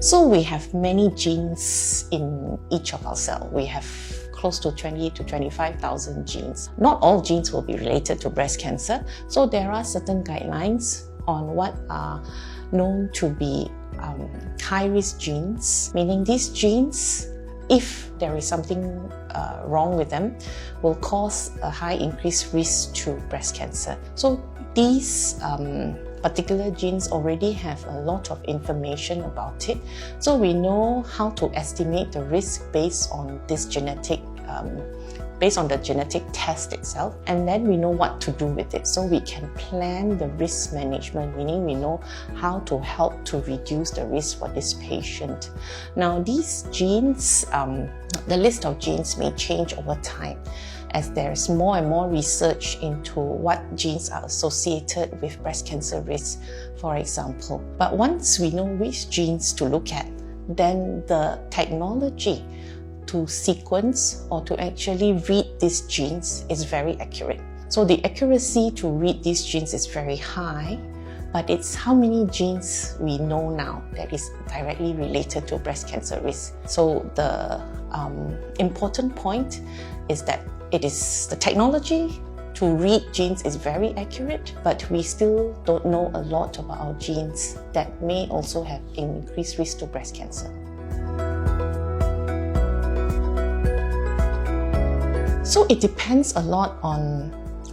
So we have many genes in each of our cells. We have close to 20 to 25,000 genes. Not all genes will be related to breast cancer, so there are certain guidelines on what are known to be high-risk genes, meaning these genes, if there is something wrong with them, will cause a high increased risk to breast cancer. So these particular genes already have a lot of information about it. So we know how to estimate the risk based on this based on the genetic test itself, and then we know what to do with it. So we can plan the risk management, meaning we know how to help to reduce the risk for this patient. Now these genes, the list of genes may change over time as there's more and more research into what genes are associated with breast cancer risk, for example. But once we know which genes to look at, then the technology to sequence or to actually read these genes is very accurate. So the accuracy to read these genes is very high, but it's how many genes we know now that is directly related to breast cancer risk. So the important point is that it is the technology to read genes is very accurate, but we still don't know a lot about our genes that may also have increased risk to breast cancer. So it depends a lot on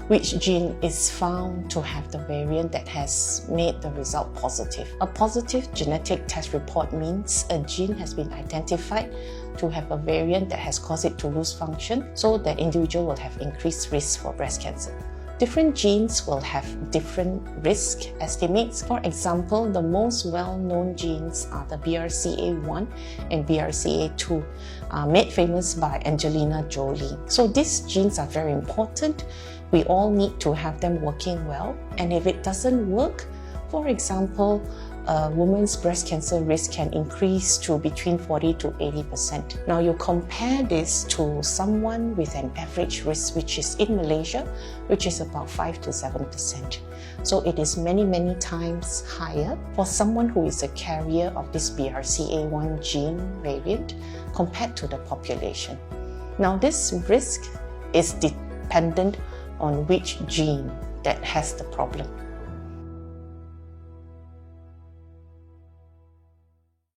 which gene is found to have the variant that has made the result positive. A positive genetic test report means a gene has been identified to have a variant that has caused it to lose function, so that individual will have increased risk for breast cancer. Different genes will have different risk estimates. For example, the most well-known genes are the BRCA1 and BRCA2, made famous by Angelina Jolie. So these genes are very important. We all need to have them working well. And if it doesn't work, for example, a woman's breast cancer risk can increase to between 40 to 80%. Now you compare this to someone with an average risk, which is in Malaysia, which is about 5 to 7%. So it is many, many times higher for someone who is a carrier of this BRCA1 gene variant compared to the population. Now this risk is dependent on which gene that has the problem.